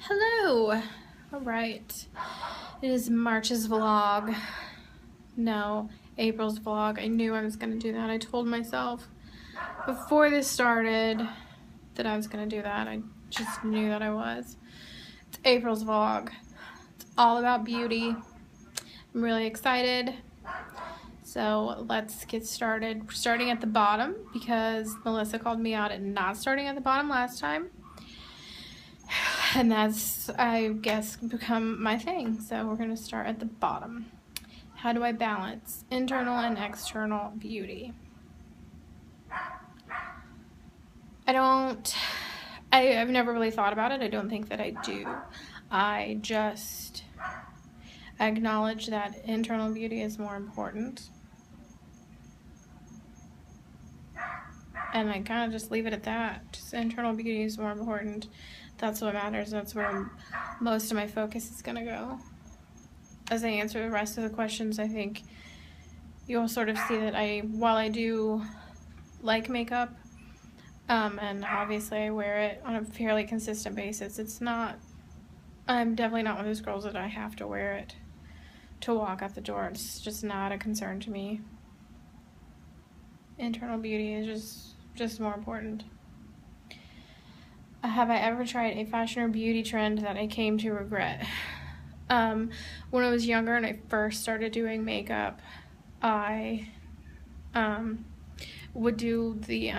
Hello! Alright, it is March's vlog. No, April's vlog. I knew I was going to do that. I told myself before this started that I was going to do that. I just knew that I was. It's April's vlog. It's all about beauty. I'm really excited. So let's get started. We're starting at the bottom because Melissa called me out at not starting at the bottom last time. And that's, I guess, become my thing. So we're going to start at the bottom. How do I balance internal and external beauty? I've never really thought about it. I don't think that I do. I just acknowledge that internal beauty is more important. And I kind of just leave it at that. Just internal beauty is more important. That's what matters. That's where most of my focus is going to go. As I answer the rest of the questions, I think you'll sort of see that while I do like makeup, and obviously I wear it on a fairly consistent basis, I'm definitely not one of those girls that I have to wear it to walk out the door. It's just not a concern to me. Internal beauty is just more important. Have I ever tried a fashion or beauty trend that I came to regret? When I was younger and I first started doing makeup, I would do the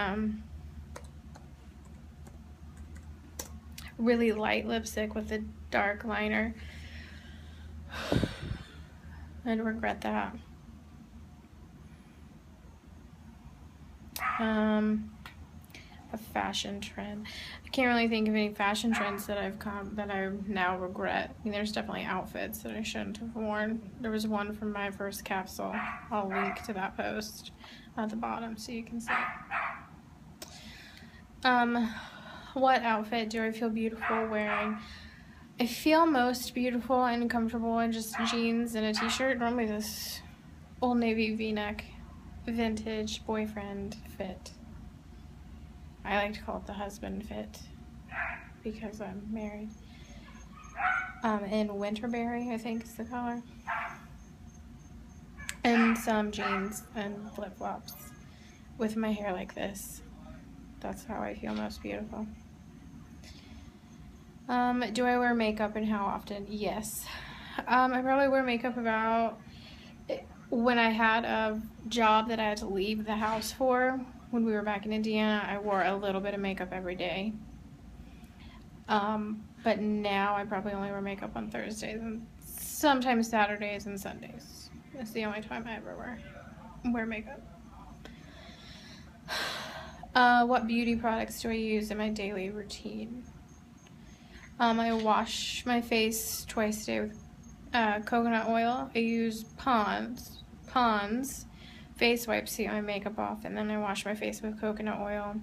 really light lipstick with a dark liner. I'd regret that. A fashion trend. I can't really think of any fashion trends that I now regret. I mean, there's definitely outfits that I shouldn't have worn. There was one from my first capsule. I'll link to that post at the bottom so you can see. What outfit do I feel beautiful wearing? I feel most beautiful and comfortable in just jeans and a t-shirt. Normally this Old Navy v-neck vintage boyfriend fit. I like to call it the husband fit because I'm married. In Winterberry, I think is the color. And some jeans and flip-flops with my hair like this. That's how I feel most beautiful. Do I wear makeup and how often? Yes. I probably wear makeup about when I had a job that I had to leave the house for. When we were back in Indiana, I wore a little bit of makeup every day. But now I probably only wear makeup on Thursdays and sometimes Saturdays and Sundays. That's the only time I ever wear makeup. What beauty products do I use in my daily routine? I wash my face twice a day with coconut oil. I use Pond's face wipes to get my makeup off, and then I wash my face with coconut oil.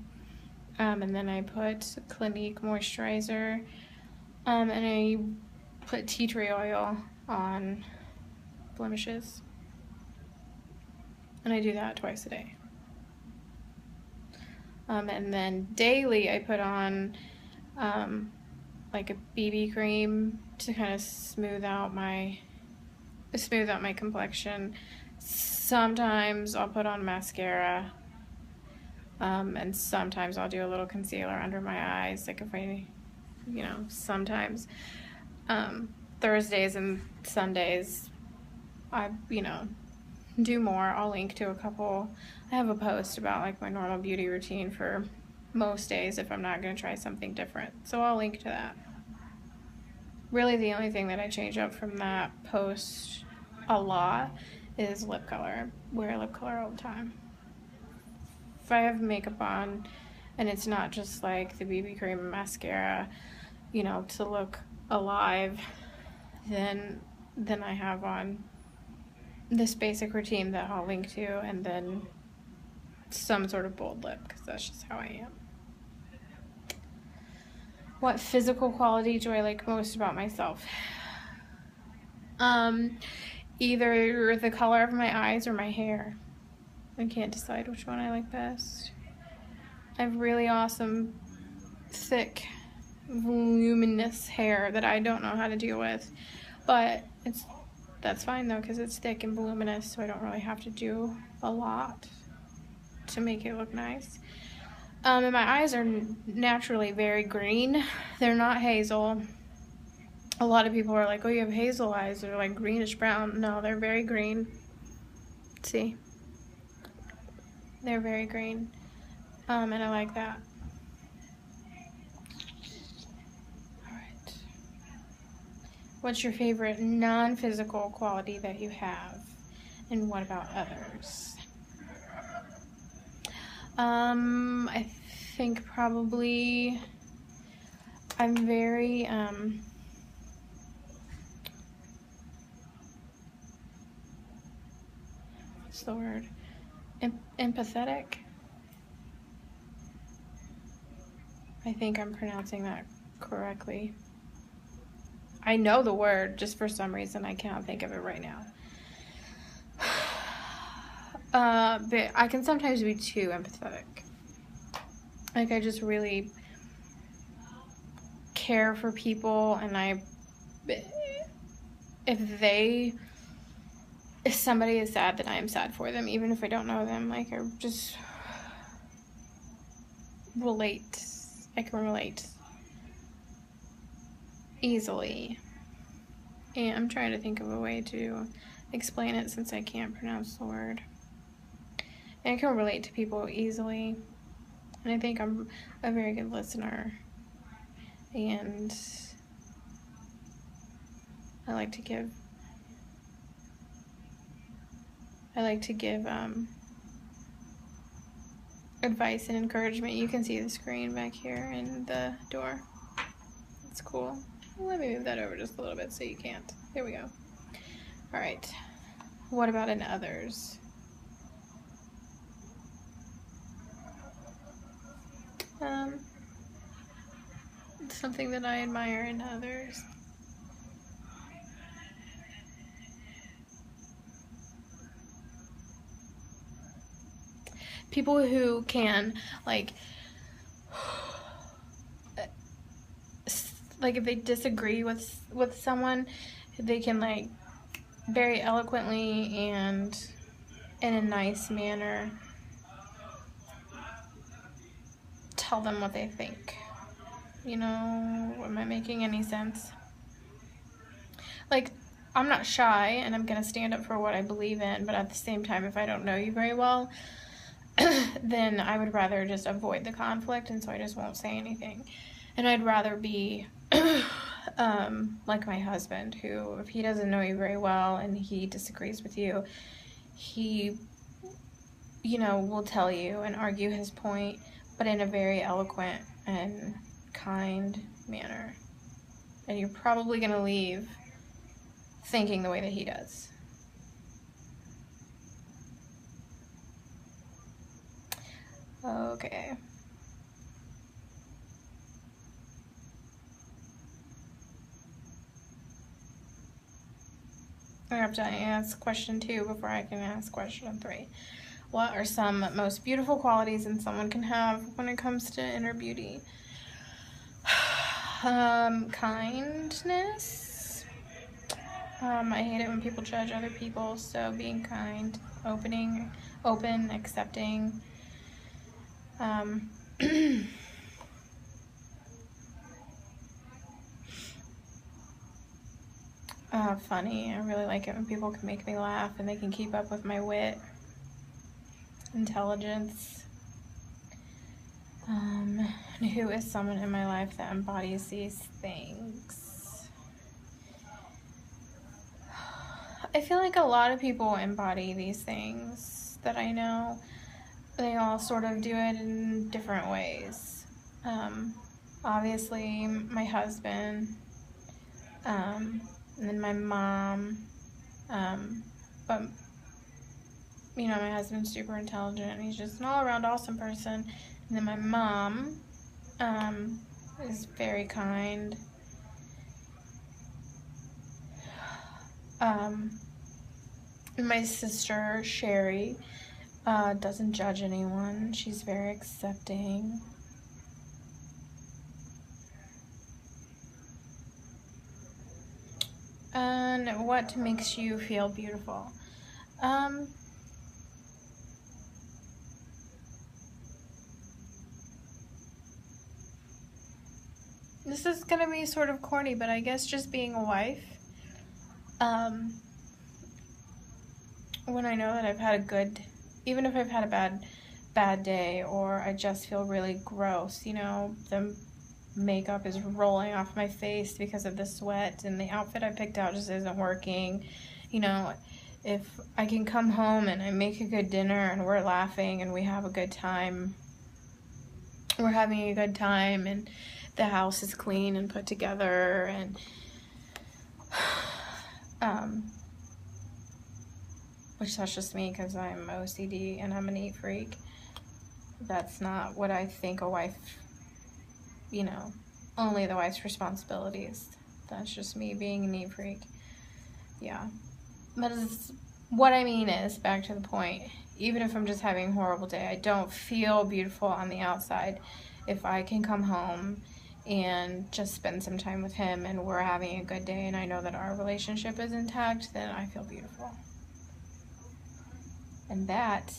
And then I put Clinique moisturizer, and I put tea tree oil on blemishes. And I do that twice a day. And then daily I put on like a BB cream to kind of smooth out my complexion. Sometimes I'll put on mascara, and sometimes I'll do a little concealer under my eyes, like if I, sometimes. Thursdays and Sundays I, do more. I'll link to a couple. I have a post about like my normal beauty routine for most days if I'm not going to try something different, so I'll link to that. Really the only thing that I change up from that post a lot is lip color. I wear lip color all the time. If I have makeup on and it's not just like the BB cream and mascara, to look alive, then I have on this basic routine that I'll link to, and then some sort of bold lip, because that's just how I am. What physical quality do I like most about myself? Either the color of my eyes or my hair. I can't decide which one I like best. I have really awesome, thick voluminous hair that I don't know how to deal with. But that's fine though, because it's thick and voluminous, so I don't really have to do a lot to make it look nice. And my eyes are naturally very green. They're not hazel. A lot of people are like, oh, you have hazel eyes. They're like greenish brown. No, they're very green. See? They're very green. And I like that. Alright. What's your favorite non-physical quality that you have? And what about others? I think probably I'm very, what's the word? Empathetic. I think I'm pronouncing that correctly. I know the word, just for some reason I cannot think of it right now. But I can sometimes be too empathetic. Like, I just really care for people, and if somebody is sad, then I am sad for them, even if I don't know them. Like, I just relate. I can relate easily. And I'm trying to think of a way to explain it since I can't pronounce the word. And I can relate to people easily. And I think I'm a very good listener. And I like to give advice and encouragement. You can see the screen back here in the door. It's cool. Let me move that over just a little bit so you can't. There we go. All right. What about in others? Something that I admire in others. People who can, like if they disagree with someone, they can, like, very eloquently and in a nice manner tell them what they think. You know, am I making any sense? Like, I'm not shy, and I'm gonna stand up for what I believe in, but at the same time, if I don't know you very well, then I would rather just avoid the conflict, and so I just won't say anything. And I'd rather be like my husband, who, if he doesn't know you very well and he disagrees with you, he, you know, will tell you and argue his point, but in a very eloquent and kind manner. And you're probably gonna leave thinking the way that he does. Okay. I have to ask question 2 before I can ask question 3. What are some most beautiful qualities that someone can have when it comes to inner beauty? Kindness. I hate it when people judge other people, so being kind, open, accepting. Funny. I really like it when people can make me laugh and they can keep up with my wit. Intelligence. And who is someone in my life that embodies these things? I feel like a lot of people embody these things that I know. They all sort of do it in different ways. Obviously, my husband, and then my mom, but, you know, my husband's super intelligent, and he's just an all-around awesome person. And then my mom, is very kind. And my sister, Sherry, doesn't judge anyone. She's very accepting. And what makes you feel beautiful? This is gonna be sort of corny, but I guess just being a wife. When I know that I've had a good, even if I've had a bad day, or I just feel really gross, you know, the makeup is rolling off my face because of the sweat, and the outfit I picked out just isn't working, you know, if I can come home and I make a good dinner and we're laughing and we have a good time, we're having a good time, and the house is clean and put together, and which that's just me because I'm OCD and I'm a neat freak. That's not what I think a wife, you know, only the wife's responsibilities. That's just me being a neat freak. Yeah. But what I mean is, back to the point, even if I'm just having a horrible day, I don't feel beautiful on the outside. If I can come home and just spend some time with him and we're having a good day and I know that our relationship is intact, then I feel beautiful. And that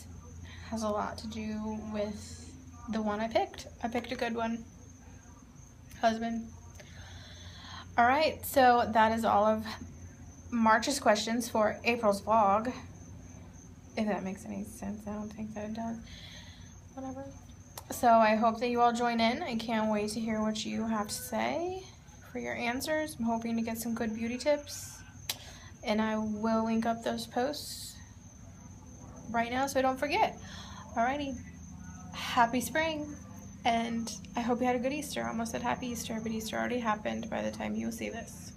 has a lot to do with the one I picked. I picked a good one. Husband. Alright, so that is all of March's questions for April's vlog. If that makes any sense. I don't think that it does. Whatever. So I hope that you all join in. I can't wait to hear what you have to say for your answers. I'm hoping to get some good beauty tips. And I will link up those posts right now so I don't forget. Alrighty. Happy spring. And I hope you had a good Easter. I almost said happy Easter, but Easter already happened by the time you will see this.